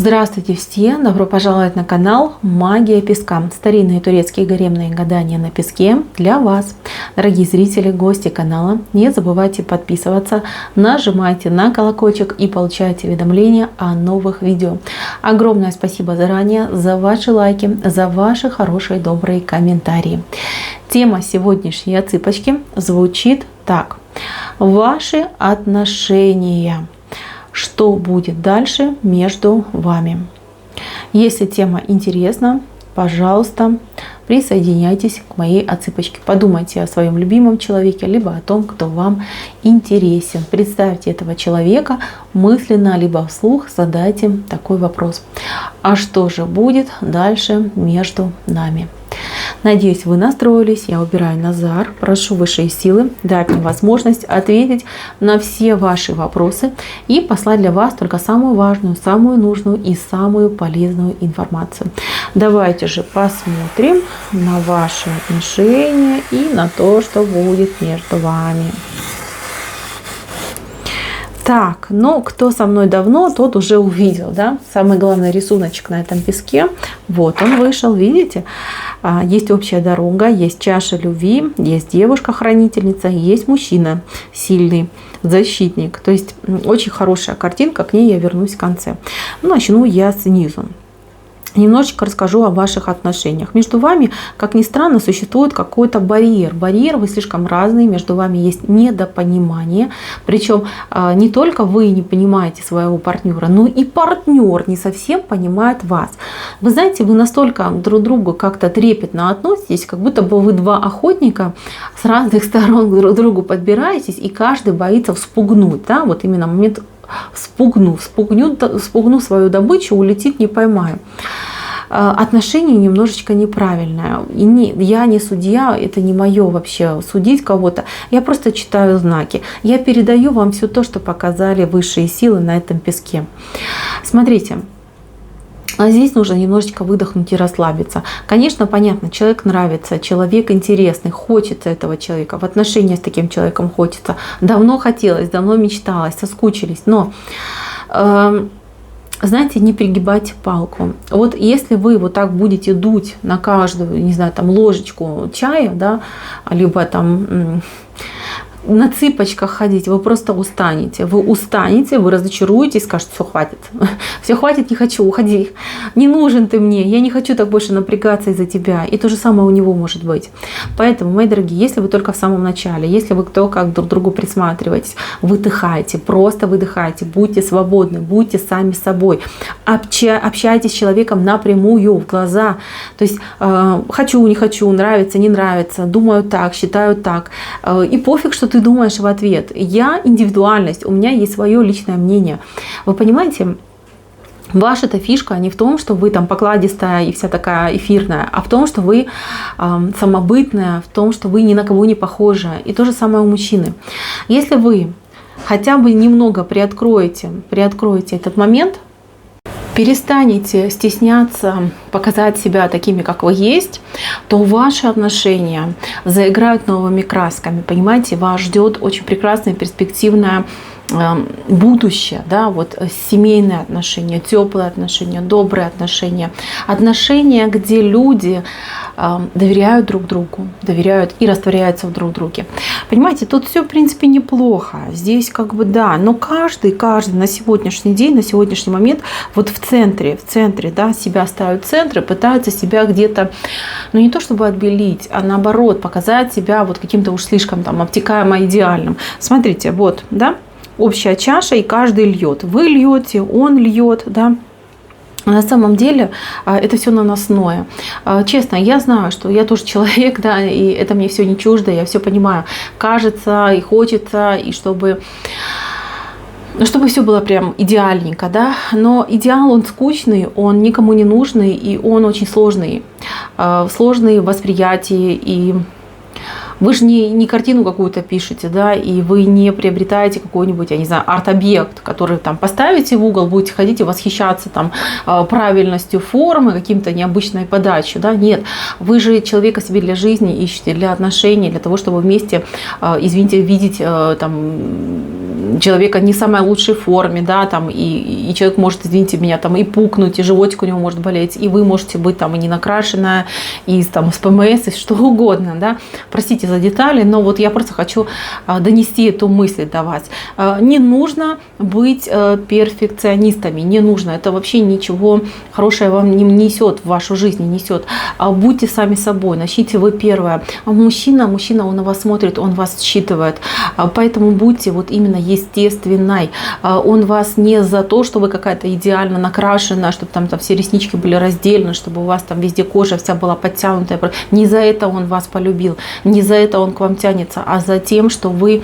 Здравствуйте все! Добро пожаловать на канал Магия Песка. Старинные турецкие гаремные гадания на песке для вас. Дорогие зрители, гости канала, не забывайте подписываться, нажимайте на колокольчик и получайте уведомления о новых видео. Огромное спасибо заранее за ваши лайки, за ваши хорошие добрые комментарии. Тема сегодняшней отсыпочки звучит так. Ваши отношения. Что будет дальше между вами? Если тема интересна, пожалуйста, присоединяйтесь к моей отсыпочке. Подумайте о своем любимом человеке, либо о том, кто вам интересен. Представьте этого человека мысленно, либо вслух задайте такой вопрос. А что же будет дальше между нами? Надеюсь, вы настроились. Я убираю Назар. Прошу высшие силы дать мне возможность ответить на все ваши вопросы и послать для вас только самую важную, самую нужную и самую полезную информацию. Давайте же посмотрим на ваши отношения и на то, что будет между вами. Так, ну кто со мной давно, тот уже увидел, да, самый главный рисуночек на этом песке. Вот он вышел, видите? Есть общая дорога, есть чаша любви, есть девушка-хранительница, есть мужчина сильный, защитник. То есть очень хорошая картинка, к ней я вернусь в конце. Начну я снизу. Немножечко расскажу о ваших отношениях. Между вами, как ни странно, существует какой-то барьер. Барьер, вы слишком разные, между вами есть недопонимание. Причем не только вы не понимаете своего партнера, но и партнер не совсем понимает вас. Вы знаете, вы настолько друг к другу как-то трепетно относитесь, как будто бы вы два охотника с разных сторон друг к другу подбираетесь, и каждый боится вспугнуть. Да? Вот именно момент спугну свою добычу, улетит, не поймаю. Отношение немножечко неправильное. Я не судья, это не мое вообще судить кого-то. Я просто читаю знаки. Я передаю вам все то, что показали высшие силы на этом песке. Смотрите. А здесь нужно немножечко выдохнуть и расслабиться. Конечно, понятно, человек нравится, человек интересный, хочется этого человека, в отношения с таким человеком хочется. Давно хотелось, давно мечталось, соскучились. Но, знаете, не перегибайте палку. Вот если вы вот так будете дуть на каждую, не знаю, там ложечку чая, да, либо там на цыпочках ходить, вы просто устанете. Вы устанете, вы разочаруетесь, скажете, все хватит, не хочу, уходи, не нужен ты мне, я не хочу так больше напрягаться из-за тебя. И то же самое у него может быть. Поэтому, мои дорогие, если вы только в самом начале, если вы только друг к другу присматриваетесь, выдыхайте, просто выдыхайте, будьте свободны, будьте сами собой, общайтесь с человеком напрямую, в глаза. То есть хочу, не хочу, нравится, не нравится, думаю так, считаю так. И пофиг, что ты думаешь в ответ. Я индивидуальность, у меня есть свое личное мнение. Вы понимаете, ваша-то фишка не в том, что вы там покладистая и вся такая эфирная, а в том, что вы самобытная, в том, что вы ни на кого не похожа. И то же самое у мужчины. Если вы хотя бы немного приоткроете этот момент, перестанете стесняться показать себя такими, как вы есть, то ваши отношения заиграют новыми красками. Понимаете, вас ждет очень прекрасное, перспективное будущее, да, вот семейные отношения, теплые отношения, добрые отношения, отношения, где люди доверяют друг другу, доверяют и растворяются в друг друге. Понимаете, тут все, в принципе, неплохо. Здесь как бы да, но каждый на сегодняшний день, на сегодняшний момент вот в центре, да, себя ставят в центр и пытаются себя где-то, ну не то чтобы отбелить, а наоборот показать себя вот каким-то уж слишком там обтекаемо идеальным. Смотрите, вот, да, общая чаша, и каждый льет. Вы льете, он льет, да. На самом деле это все наносное. Честно, я знаю, что я тоже человек, да, и это мне все не чуждо, я все понимаю. Кажется и хочется, и чтобы все было прям идеальненько, да. Но идеал, он скучный, он никому не нужный, и он очень сложный. Сложный в восприятии, и Вы же не картину какую-то пишете, да, и вы не приобретаете какой-нибудь, я не знаю, арт-объект, который там поставите в угол, будете ходить и восхищаться там правильностью формы, каким-то необычной подачей, да, нет. Вы же человека себе для жизни ищете, для отношений, для того, чтобы вместе, извините, видеть там человека не в самой лучшей форме, да, там, и человек может, извините меня, там, и пукнуть, и животик у него может болеть, и вы можете быть там и не накрашенная, и там с ПМС, и что угодно, да. Простите за детали, но вот я просто хочу донести эту мысль до вас. Не нужно быть перфекционистами, не нужно. Это вообще ничего хорошего вам не несет, в вашу жизнь не несет. Будьте сами собой, начните вы первое. Мужчина, он на вас смотрит, он вас считывает. Поэтому будьте вот именно естественной. Он вас не за то, что вы какая-то идеально накрашенная, чтобы там все реснички были разделены, чтобы у вас там везде кожа вся была подтянутая. Не за это он вас полюбил, не за это он к вам тянется, а за тем, что вы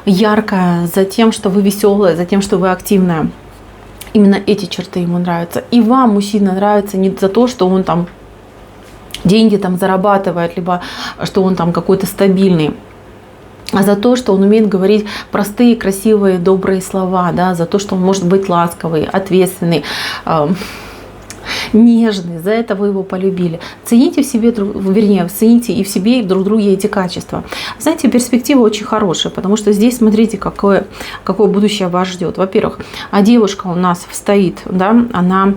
яркая, за тем, что вы веселая, за тем, что вы активная. Именно эти черты ему нравятся. И вам, мужчина, нравится не за то, что он там деньги там зарабатывает, либо что он там какой-то стабильный, а за то, что он умеет говорить простые, красивые, добрые слова, да, за то, что он может быть ласковый, ответственный, нежный, за это вы его полюбили. Цените в себе, вернее, цените и в себе, и друг друге эти качества. Знаете, перспектива очень хорошая, потому что здесь, смотрите, какое будущее вас ждет. Во-первых, девушка у нас стоит, да, она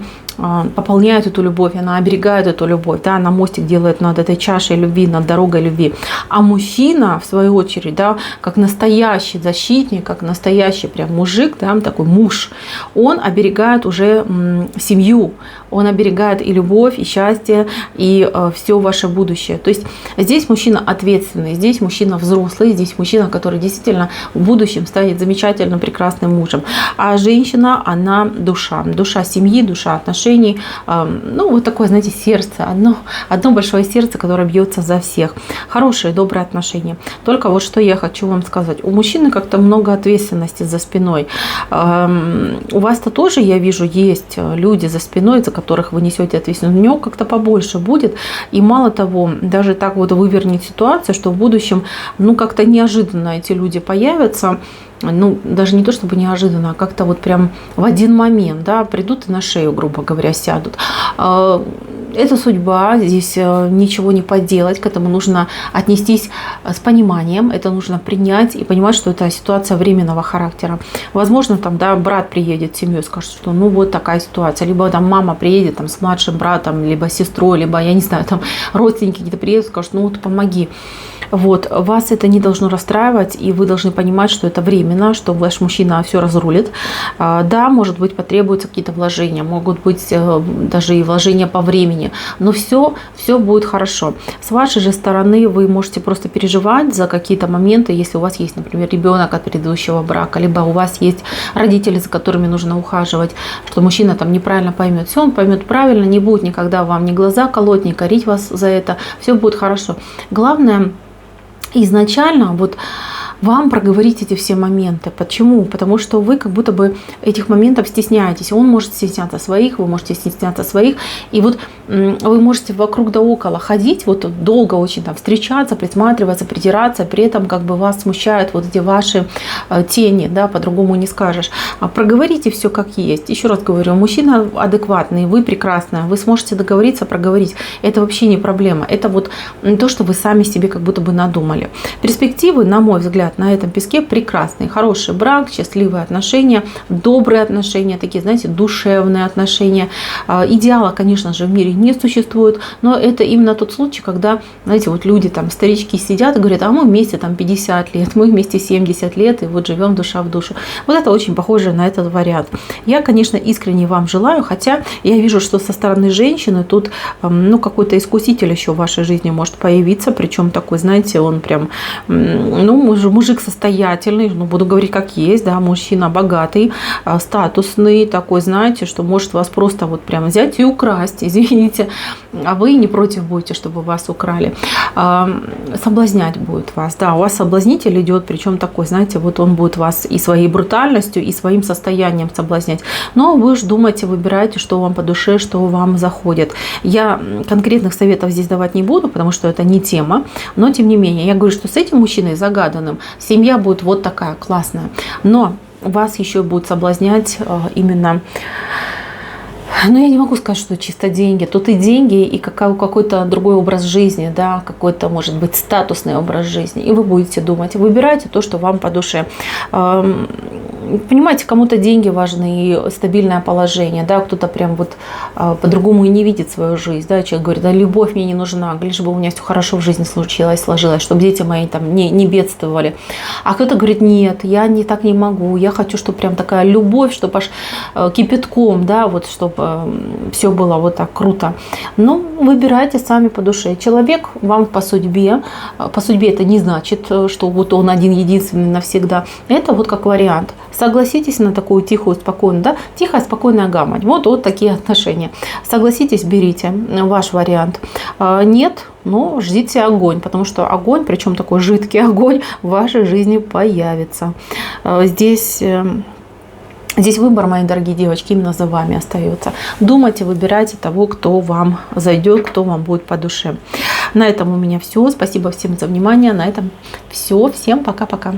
пополняет эту любовь, она оберегает эту любовь, да, она мостик делает над этой чашей любви, над дорогой любви. А мужчина, в свою очередь, да, как настоящий защитник, как настоящий прям мужик, да, такой муж, он оберегает уже семью, он оберегает и любовь, и счастье, и все ваше будущее. То есть здесь мужчина ответственный, здесь мужчина взрослый, здесь мужчина, который действительно в будущем станет замечательным, прекрасным мужем. А женщина, она душа семьи, душа отношений. Ну, вот такое, знаете, сердце, одно большое сердце, которое бьется за всех. Хорошие, добрые отношения. Только вот что я хочу вам сказать. У мужчины как-то много ответственности за спиной. У вас-то тоже, я вижу, есть люди за спиной, за которых вы несете ответственность. У него как-то побольше будет. И мало того, даже так вот вывернет ситуация, что в будущем, ну, как-то неожиданно эти люди появятся. Ну, даже не то чтобы неожиданно, а как-то вот прям в один момент, да, придут и на шею, грубо говоря, сядут. Это судьба, здесь ничего не поделать, к этому нужно отнестись с пониманием, это нужно принять и понимать, что это ситуация временного характера. Возможно, там, да, брат приедет в семью и скажет, что ну вот такая ситуация, либо там мама приедет там, с младшим братом, либо с сестрой, либо, я не знаю, там родственники какие-то приедут и скажут, ну вот помоги. Вот, вас это не должно расстраивать, и вы должны понимать, что это временно, что ваш мужчина все разрулит. Да, может быть, потребуются какие-то вложения, могут быть даже и вложения по времени, но все будет хорошо. С вашей же стороны вы можете просто переживать за какие-то моменты, если у вас есть, например, ребенок от предыдущего брака, либо у вас есть родители, за которыми нужно ухаживать, что мужчина там неправильно поймет. Все он поймет правильно, не будет никогда вам ни глаза колоть, ни корить вас за это. Все будет хорошо. Главное, изначально вот вам проговорить эти все моменты. Почему? Потому что вы как будто бы этих моментов стесняетесь. Он может стесняться своих, вы можете стесняться своих. И вот вы можете вокруг да около ходить, вот долго очень там встречаться, присматриваться, притираться, при этом как бы вас смущают вот эти ваши тени, да, по-другому не скажешь. Проговорите все как есть. Еще раз говорю, мужчина адекватный, вы прекрасная, вы сможете договориться, проговорить. Это вообще не проблема. Это вот то, что вы сами себе как будто бы надумали. Перспективы, на мой взгляд, на этом песке прекрасный, хороший брак, счастливые отношения, добрые отношения, такие, знаете, душевные отношения. Идеала, конечно же, в мире не существует, но это именно тот случай, когда, знаете, вот люди там, старички сидят и говорят, а мы вместе там 50 лет, мы вместе 70 лет, и вот живем душа в душу. Вот это очень похоже на этот вариант. Я, конечно, искренне вам желаю, хотя я вижу, что со стороны женщины тут, ну, какой-то искуситель еще в вашей жизни может появиться, причем такой, знаете, он прям, ну, мужик состоятельный, ну, буду говорить как есть, да, мужчина богатый, статусный, такой, знаете, что может вас просто вот прям взять и украсть, извините, а вы не против будете, чтобы вас украли. Соблазнять будет вас, да, у вас соблазнитель идет, причем такой, знаете, вот он будет вас и своей брутальностью, и своим состоянием соблазнять. Но вы же думаете, выбираете, что вам по душе, что вам заходит. Я конкретных советов здесь давать не буду, потому что это не тема, но тем не менее, я говорю, что с этим мужчиной загаданным семья будет вот такая классная, но вас еще будет соблазнять именно... Но я не могу сказать, что чисто деньги. Тут и деньги, и какой-то другой образ жизни, да, какой-то, может быть, статусный образ жизни. И вы будете думать, выбирайте то, что вам по душе. Понимаете, кому-то деньги важны и стабильное положение, да, кто-то прям вот по-другому и не видит свою жизнь, да, человек говорит, да, любовь мне не нужна, лишь бы у меня все хорошо в жизни сложилось, чтобы дети мои там не бедствовали. А кто-то говорит, нет, я так не могу, я хочу, чтобы прям такая любовь, чтобы аж кипятком, да, вот, чтобы все было вот так круто. Ну, выбирайте сами по душе. Человек вам по судьбе это не значит, что вот он один-единственный навсегда. Это вот как вариант. Согласитесь на такую тихую, спокойную, да, тихая, спокойная гамань. Вот такие отношения. Согласитесь, берите ваш вариант. Нет, ну, ждите огонь, потому что огонь, причем такой жидкий огонь, в вашей жизни появится. Здесь выбор, мои дорогие девочки, именно за вами остается. Думайте, выбирайте того, кто вам зайдет, кто вам будет по душе. На этом у меня все. Спасибо всем за внимание. На этом все. Всем пока-пока.